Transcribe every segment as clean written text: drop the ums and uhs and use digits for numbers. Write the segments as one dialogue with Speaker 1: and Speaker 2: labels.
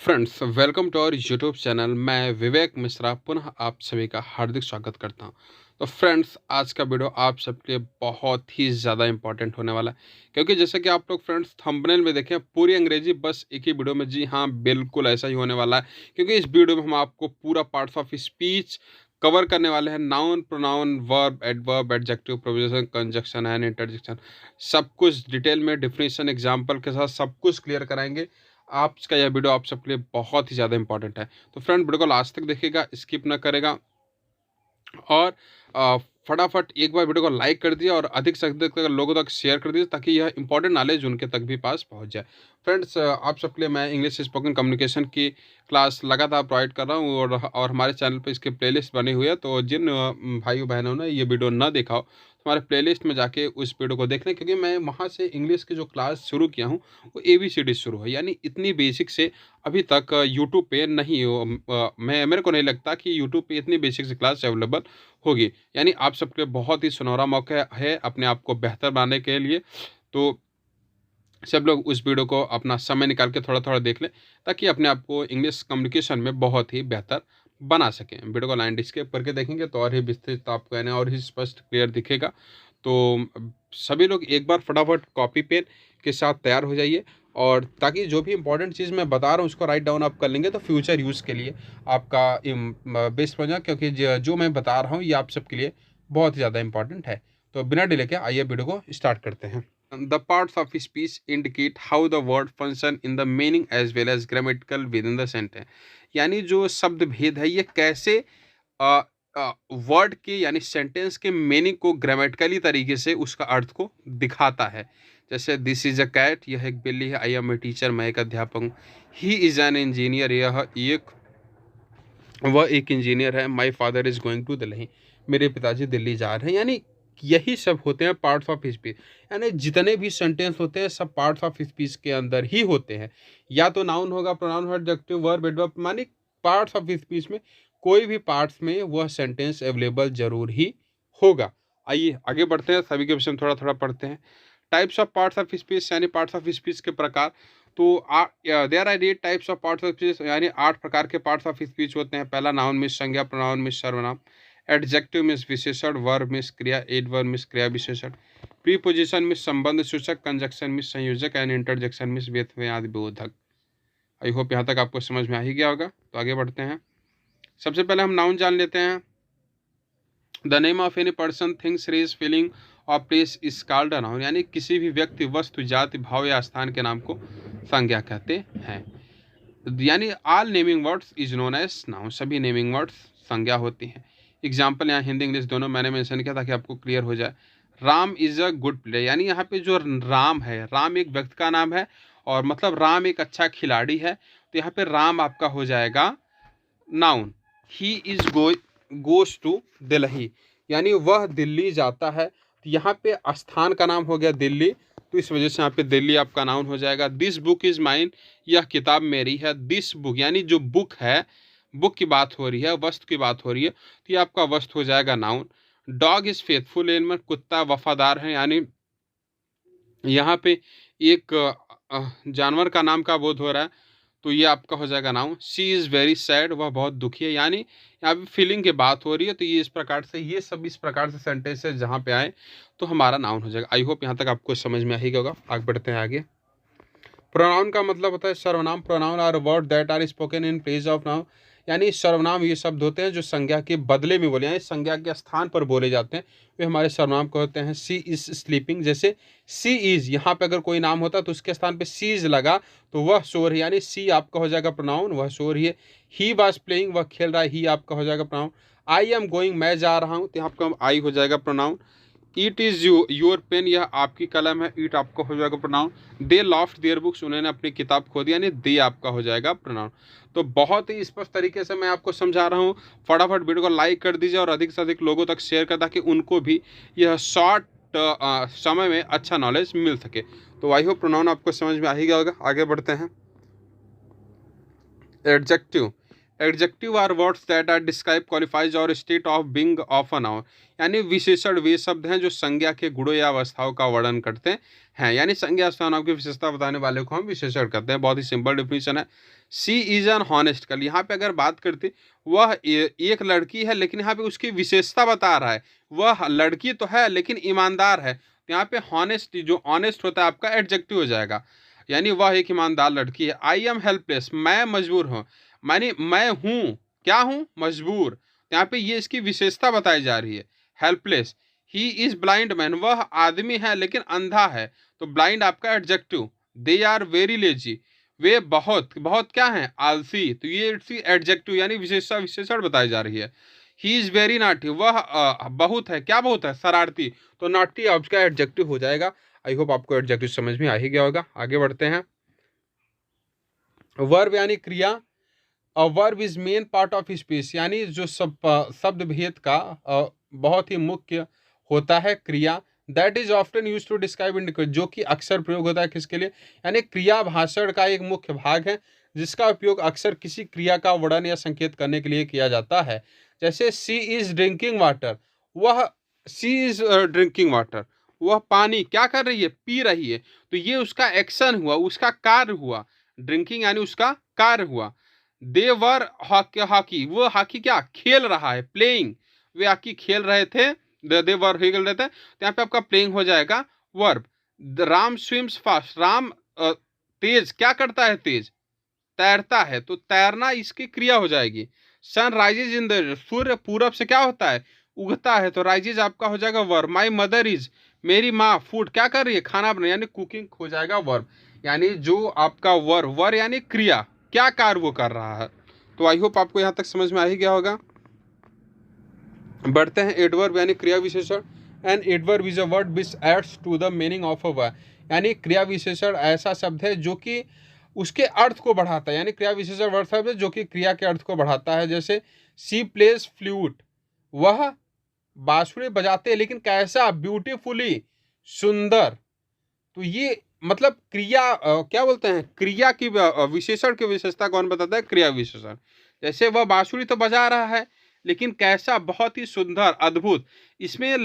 Speaker 1: Friends, welcome to our YouTube channel. मैं विवेक मिश्रा पुनः आप सभी का हार्दिक स्वागत करता हूं। तो फ्रेंड्स, आज का वीडियो आप सबके लिए बहुत ही ज़्यादा इंपॉर्टेंट होने वाला है, क्योंकि जैसे कि आप लोग फ्रेंड्स थंबनेल में देखें, पूरी अंग्रेजी बस एक ही वीडियो में। जी हाँ, बिल्कुल ऐसा ही होने वाला है, क्योंकि इस वीडियो में हम आपको पूरा पार्ट्स ऑफ स्पीच कवर करने वाले हैं। Noun, pronoun, verb, adverb, adjective, proposition, conjunction and interjection, सब कुछ डिटेल में डेफिनेशन एग्जाम्पल के साथ सब कुछ क्लियर कराएंगे। आपका यह वीडियो आप सबके लिए बहुत ही ज़्यादा इंपॉर्टेंट है। तो फ्रेंड, वीडियो को लास्ट तक देखिएगा, स्किप ना करेगा और फटाफट एक बार वीडियो को लाइक कर दिया और अधिक से अधिक लोगों तक शेयर कर दीजिए, ताकि यह इंपॉर्टेंट नॉलेज उनके तक भी पास पहुंच जाए। फ्रेंड्स, आप सबके लिए मैं इंग्लिश स्पोकन कम्युनिकेशन की क्लास लगातार प्रोवाइड कर रहा हूँ, और हमारे चैनल पर इसके प्लेलिस्ट बनी हुई है। तो जिन भाइयों बहनों ने ये वीडियो ना देखा हो, तो हमारे प्लेलिस्ट में जाके उस वीडियो को देख लें, क्योंकि मैं वहाँ से इंग्लिश की जो क्लास शुरू किया हूँ वो ABCD शुरू है। यानी इतनी बेसिक से अभी तक यूट्यूब पे नहीं हो। मेरे को नहीं लगता कि यूट्यूब पे इतनी बेसिक से क्लास अवेलेबल होगी। यानी आप सबके बहुत ही सुनहरा मौका है अपने आप को बेहतर बनाने के लिए। तो सब लोग उस वीडियो को अपना समय निकाल के थोड़ा थोड़ा देख लें, ताकि अपने आप को इंग्लिश कम्युनिकेशन में बहुत ही बेहतर बना सकें। वीडियो को लाइन स्किप करके देखेंगे तो और ही विस्तृत आपको यानी और ही स्पष्ट क्लियर दिखेगा। तो सभी लोग एक बार फटाफट कॉपी पेन के साथ तैयार हो जाइए, और ताकि जो भी इंपॉर्टेंट चीज़ मैं बता रहा हूँ उसको राइट डाउन आप कर लेंगे, तो फ्यूचर यूज़ के लिए आपका बेस्ट बन जाए। क्योंकि जो मैं बता रहा हूँ ये आप सबके लिए बहुत ही ज़्यादा इंपॉर्टेंट है। तो बिना डिले के आइए वीडियो को स्टार्ट करते हैं। The parts of speech indicate how the word function in the meaning as well as grammatical within the sentence। यानी जो शब्द भेद है ये कैसे वर्ड के यानी सेंटेंस के मीनिंग को ग्रामेटिकली तरीके से उसका अर्थ को दिखाता है। जैसे दिस इज अ कैट, यह एक बिल्ली है। आई एम ए टीचर, मैं एक अध्यापक हूँ। ही इज एन इंजीनियर, वह एक इंजीनियर है। My father is going to Delhi, मेरे पिताजी दिल्ली जा रहे हैं। यानी यही सब होते हैं पार्ट्स ऑफ स्पीच। यानी जितने भी सेंटेंस होते हैं सब पार्ट्स ऑफ स्पीच के अंदर ही होते हैं। या तो नाउन होगा, प्रोनाउन, एडजेक्टिव, वर्ब, एडवर्ब, माने पार्ट्स ऑफ स्पीच में कोई भी पार्ट्स में वह सेंटेंस अवेलेबल जरूर ही होगा। आइए आगे बढ़ते हैं, सभी के विषय में थोड़ा थोड़ा पढ़ते हैं। Types of parts of speech, यानी पार्ट्स ऑफ स्पीच के प्रकार। तो there are 8 types of parts of speech, यानी 8 प्रकार के पार्ट्स ऑफ स्पीच होते हैं। पहला नाउन मीन्स संज्ञा, प्रोनाउन मीन्स सर्वनाम, एडजेक्टिव मीन्स विशेषण, वर्ब मीन्स क्रिया, एडवर्ब मीन्स क्रिया विशेषण, प्रीपोजिशन मीन्स संबंध सूचक, कंजक्शन मीन्स संयोजक एंड इंटरजेक्शन मीन्स व्यवहार बोधक। आई होप यहाँ तक आपको समझ में आ ही गया होगा। तो आगे बढ़ते हैं। सबसे पहले हम नाउन जान लेते हैं। The name of any person, things, race, feeling और place is called a noun. यानी किसी भी व्यक्ति, वस्तु, जाति, भाव या स्थान के नाम को संज्ञा कहते हैं। यानी all naming words is known as noun, सभी नेमिंग वर्ड्स संज्ञा होती हैं। एग्जाम्पल यहाँ हिंदी इंग्लिश दोनों मैंने मेंशन किया ताकि आपको क्लियर हो जाए। Ram is a good player, यानी यहाँ पे जो राम है, राम एक व्यक्ति का नाम है, और मतलब राम एक अच्छा खिलाड़ी है। तो यहाँ पे राम आपका हो जाएगा noun. He is goes to Delhi, यानी वह दिल्ली जाता है। तो यहाँ पे स्थान का नाम हो गया दिल्ली, तो इस वजह से यहाँ पे दिल्ली आपका नाउन हो जाएगा। दिस बुक इज माइन, यह किताब मेरी है। दिस बुक यानी जो बुक है, बुक की बात हो रही है, वस्तु की बात हो रही है, तो ये आपका वस्तु हो जाएगा noun. Dog is faithful animal, कुत्ता वफादार है। यानी यहाँ पे एक जानवर का नाम का बोध हो रहा है, तो ये आपका हो जाएगा noun. She is very sad, वह बहुत दुखी है। यानी यहाँ पे फीलिंग की बात हो रही है, तो ये इस प्रकार से, ये सब इस प्रकार से सेंटेंसेस जहाँ पे आए तो हमारा नाउन हो जाएगा। आई होप यहाँ तक आपको समझ में आ ही गया होगा। आगे बढ़ते हैं आगे। प्रोनाउन का मतलब होता है सर्वनाम। Pronoun are word that are spoken in place of noun, यानी सर्वनाम ये शब्द होते हैं जो संज्ञा के बदले में बोले, यानी संज्ञा के स्थान पर बोले जाते हैं, वे हमारे सर्वनाम को होते हैं। सी इज स्लीपिंग, जैसे सी इज, यहाँ पे अगर कोई नाम होता तो उसके स्थान पे सी इज लगा तो वह सो रही, यानी सी आपका हो जाएगा प्रोनाउन, वह सो रही है। ही वाज प्लेइंग, वह खेल रहा है, ही आपका हो जाएगा प्रोनाउन। आई एम गोइंग, मैं जा रहा हूँ, तो यहाँ आपका आई हो जाएगा pronoun. It is your pen, यह आपकी कलम है, ईट आपका हो जाएगा pronoun. They lost their books, उन्होंने अपनी किताब खो दी, यानी दे आपका हो जाएगा प्रोनाउन। तो बहुत ही स्पष्ट तरीके से मैं आपको समझा रहा हूँ। फटाफट वीडियो को लाइक कर दीजिए और अधिक से अधिक लोगों तक शेयर कर, ताकि उनको भी यह शॉर्ट समय में अच्छा नॉलेज मिल सके। तो आई होप प्रोनाउन आपको समझ में आ ही गया होगा। आगे बढ़ते हैं। Adjective adjective are words that are describe qualifies और state of being of a noun, यानी विशेषण वे शब्द हैं जो संज्ञा के गुणों या अवस्थाओं का वर्णन करते हैं, यानी संज्ञा स्थानों की विशेषता बताने वाले को हम विशेषण कहते हैं। बहुत ही सिंपल डिफिनेशन है। सी इज एन हॉनेस्ट गर्ल, यहाँ पे अगर बात करते वह एक लड़की है, लेकिन यहाँ पे उसकी विशेषता बता रहा है, वह लड़की तो है लेकिन ईमानदार है, तो यहाँ पे हॉनेस्ट, जो ऑनेस्ट होता है आपका एडजेक्टिव हो जाएगा, यानी वह एक ईमानदार लड़की है। आई एम हेल्पलेस, मैं मजबूर हूँ, मानी मैं हूँ क्या हूँ, मजबूर, यहाँ पे ये इसकी विशेषता बताई जा रही है। Helpless, he is blind man, वह आदमी है लेकिन अंधा है, तो ब्लाइंड आपका adjective. They are very lazy, वे बहुत बहुत क्या है, आलसी, तो ये इसकी एडजेक्टिव यानी विशेषता विशेषण बताई जा रही है। ही इज वेरी नॉटी, वह बहुत है, क्या बहुत है, शरारती, तो नॉटी आपका एडजेक्टिव हो जाएगा। आई होप आपको एडजेक्टिव समझ में आ ही गया होगा। आगे बढ़ते हैं। वर्ब यानी क्रिया। A verb is main part of speech, यानी जो शब्द भेद का बहुत ही मुख्य होता है क्रिया। That is often use to describe indicate, जो कि अक्सर प्रयोग होता है किसके लिए, यानी क्रिया भाषण का एक मुख्य भाग है जिसका उपयोग अक्सर किसी क्रिया का वर्णन या संकेत करने के लिए किया जाता है। जैसे सी इज ड्रिंकिंग वाटर, वह सी इज ड्रिंकिंग वाटर, वह पानी क्या कर रही है, पी रही है, तो ये उसका एक्शन हुआ, उसका कार्य हुआ। ड्रिंकिंग यानी उसका कार्य हुआ। दे वर हॉकी, वो हॉकी क्या खेल रहा है, प्लेइंग, वे हॉकी खेल रहे थे, दे वर खेल रहे थे, तो यहाँ पे आपका प्लेइंग हो जाएगा verb. Ram swims fast, Ram तेज क्या करता है, तेज तैरता है, तो तैरना इसकी क्रिया हो जाएगी। सन राइजेज इन द, सूर्य पूरब से क्या होता है, उगता है, तो राइजेज आपका हो जाएगा वर्ब। माई मदर इज, मेरी माँ फूड क्या कर रही है, खाना बना, यानी कुकिंग हो जाएगा वर्ब। यानी जो आपका वर्ब यानी क्रिया, क्या कार्य वो कर रहा है। तो आई होप आपको यहाँ तक समझ में आ ही गया होगा। बढ़ते हैं एडवर्ब यानी क्रिया विशेषण। And adverb is a word which adds to the meaning of a word, यानी क्रिया विशेषण ऐसा शब्द है जो कि उसके अर्थ को बढ़ाता है, यानी क्रिया विशेषण वर्ड शब्द है जो कि क्रिया के अर्थ को बढ़ाता है। जैसे सी प्लेज फ्लूट, वह बांसुरी बजाते हैं, लेकिन कैसा, ब्यूटीफुली, सुंदर, तो ये मतलब क्रिया क्या बोलते हैं, क्रिया की विशेषण की विशेषता कौन बताता है, क्रिया विशेषण। जैसे वह बांसुरी तो बजा रहा है लेकिन कैसा, बहुत ही सुंदर, अद्भुत, इसमें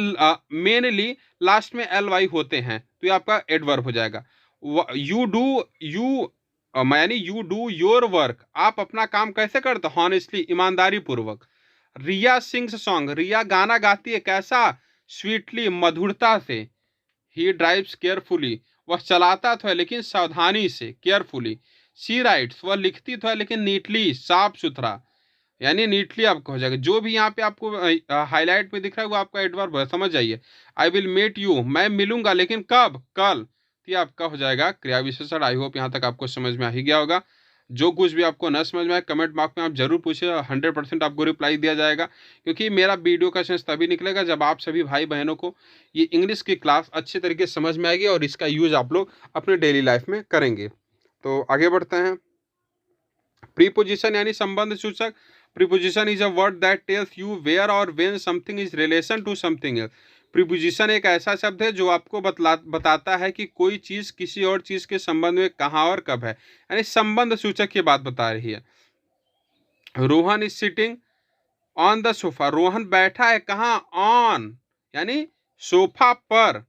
Speaker 1: मेनली लास्ट में एल वाई होते हैं, तो ये आपका एडवर्ब हो जाएगा। यू डू यू यानी यू डू योर वर्क, आप अपना काम कैसे करते, हॉनेस्टली, ईमानदारी पूर्वक। रिया सिंग्स सॉन्ग, रिया गाना गाती है, कैसा, स्वीटली, मधुरता से। ही ड्राइव्स केयरफुली, वह चलाता तो है लेकिन सावधानी से, केयरफुली। शी राइट्स, वह लिखती तो है लेकिन नीटली, साफ सुथरा, यानी नीटली आपका हो जाएगा। जो भी यहाँ पे आपको हाईलाइट में दिख रहा है वो आपका एडवर्ब है, समझ जाइए। आई विल मीट यू, मैं मिलूंगा, लेकिन कब, कल, तो ये आपका हो जाएगा क्रिया विशेषण। आई होप यहाँ तक आपको समझ में आ ही गया होगा। जो कुछ भी आपको न समझ में आए कमेंट बॉक्स में आप जरूर पूछिए, 100% आपको रिप्लाई दिया जाएगा, क्योंकि मेरा वीडियो का सेंस तभी निकलेगा जब आप सभी भाई बहनों को ये इंग्लिश की क्लास अच्छे तरीके से समझ में आएगी और इसका यूज आप लोग अपने डेली लाइफ में करेंगे। तो आगे बढ़ते हैं। प्रीपोजिशन यानी संबंध सूचक। Preposition is a word that tells you where और when something is relation to something else. Preposition एक ऐसा शब्द है जो आपको बताता है कि कोई चीज किसी और चीज के संबंध में कहाँ और कब है, यानी संबंध सूचक की बात बता रही है। Rohan is sitting on the sofa, Rohan बैठा है कहाँ, ऑन, यानी सोफा पर,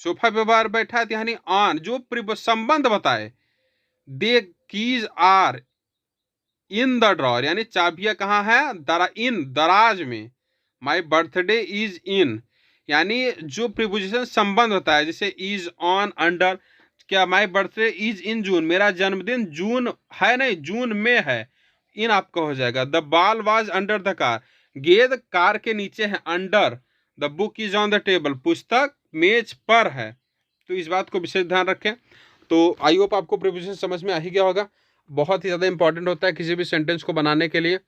Speaker 1: सोफा पे बार बैठा है, यानी ऑन, जो संबंध बताए। The keys are in the drawer, यानी चाबियां कहाँ है, इन दराज में। माई बर्थडे इज इन, यानी जो प्रीपोजिशन संबंध होता है, जैसे इज, ऑन, अंडर, क्या माई बर्थडे इज इन जून, मेरा जन्मदिन जून है, नहीं जून में है, इन आपका हो जाएगा। The ball was under the car, गेंद कार के नीचे है, under. The book is on the table, पुस्तक मेज पर है, तो इस बात को विशेष ध्यान रखें। तो आई होप आपको प्रीपोजिशन समझ में आ ही गया होगा। बहुत ही ज़्यादा इंपॉर्टेंट होता है किसी भी सेंटेंस को बनाने के लिए।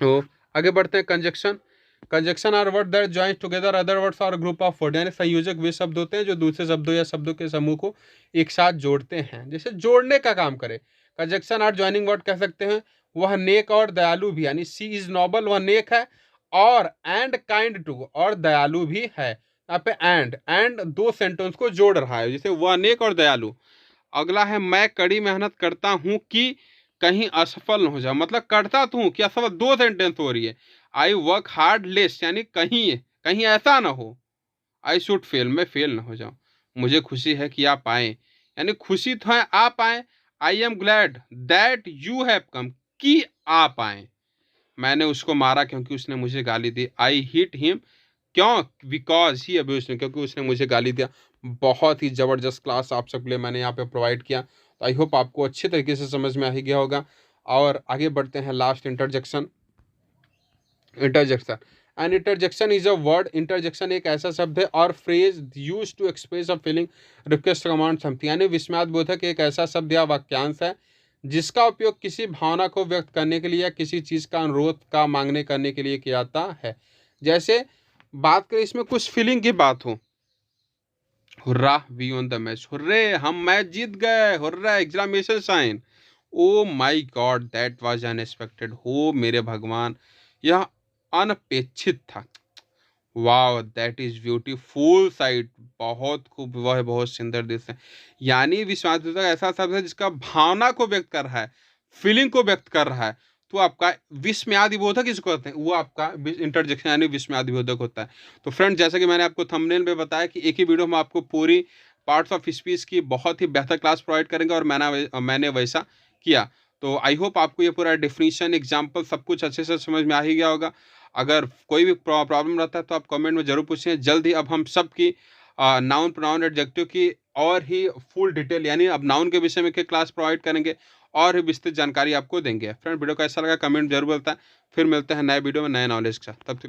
Speaker 1: तो आगे बढ़ते हैं। Conjunction. Conjunction are word that join together other words और ग्रुप ऑफ वर्ड, यानी संयोजक वे शब्द होते हैं जो दूसरे शब्दों या शब्दों के समूह को एक साथ जोड़ते हैं, जैसे जोड़ने का काम करे। कंजक्शन आर ज्वाइनिंग वर्ड कह सकते हैं। वह नेक और दयालु भी, यानी सी इज नोबल, वह नेक है, और एंड काइंड टू, और दयालु भी है। यहाँ पे एंड दो सेंटेंस को जोड़ रहा है, जैसे वह नेक और दयालु। अगला है मैं कड़ी मेहनत करता हूँ कि कहीं असफल न हो जाओ, मतलब करता तो हूँ कि असफल, दो सेंटेंस हो रही है। आई वर्क हार्ड लेस, यानी कहीं कहीं ऐसा ना हो आई शुड फेल, मैं फेल ना हो जाऊं। मुझे खुशी है कि आप आए, यानी खुशी तो है आप आए। I am glad that you have come, कि आप आए। मैंने उसको मारा क्योंकि उसने मुझे गाली दी। आई हिट हिम, क्यों? बिकॉज ही अब्यूज्ड मी, क्योंकि उसने मुझे गाली दिया। बहुत ही ज़बरदस्त क्लास आप सबके लिए मैंने यहाँ पे प्रोवाइड किया, तो आई होप आपको अच्छे तरीके से समझ में आ ही गया होगा। और आगे बढ़ते हैं last interjection. Interjection, and interjection is a word, interjection एक ऐसा शब्द है और phrase use to express a feeling, request, command, something, यानी विस्मयादिबोधक एक ऐसा शब्द या वाक्यांश है जिसका उपयोग किसी भावना को व्यक्त करने के लिए या किसी चीज़ का अनुरोध का मांगने करने के लिए किया जाता है। जैसे बात करें इसमें कुछ फीलिंग की बात हो, hurrah we won the match, hurray हम मैच जीत गए, hurrah exclamation sign, oh my god that was unexpected, हो मेरे भगवान यह अनपेक्षित था। Wow that is beautiful sight, बहुत खूब, वह बहुत सुंदर दृश्य है। यानी विश्वासघातक ऐसा शब्द है जिसका भावना को व्यक्त कर रहा है, फीलिंग को व्यक्त कर रहा है, तो आपका विस्मयादिबोधक इसको कहते हैं, वो आपका इंटरजेक्शन यानी विस्मयादिबोधक होता है। तो फ्रेंड, जैसा कि मैंने आपको थंबनेल में बताया कि एक ही वीडियो में आपको पूरी पार्ट्स ऑफ स्पीच की बहुत ही बेहतर क्लास प्रोवाइड करेंगे, और मैंने वैसा किया। तो आई होप आपको ये पूरा डेफिनेशन, एग्जाम्पल सब कुछ अच्छे से समझ में आ ही गया होगा। अगर कोई भी प्रॉब्लम रहता है तो आप कमेंट में ज़रूर पूछें। जल्द ही अब हम सब की नाउन, प्रोनाउन, एडजेक्टिव की और ही फुल डिटेल, यानी अब नाउन के विषय में की क्लास प्रोवाइड करेंगे और भी विस्तृत जानकारी आपको देंगे। फ्रेंड, वीडियो कैसा लगा कमेंट जरूर बताएं। फिर मिलते हैं नए वीडियो में नए नॉलेज के साथ, तब तक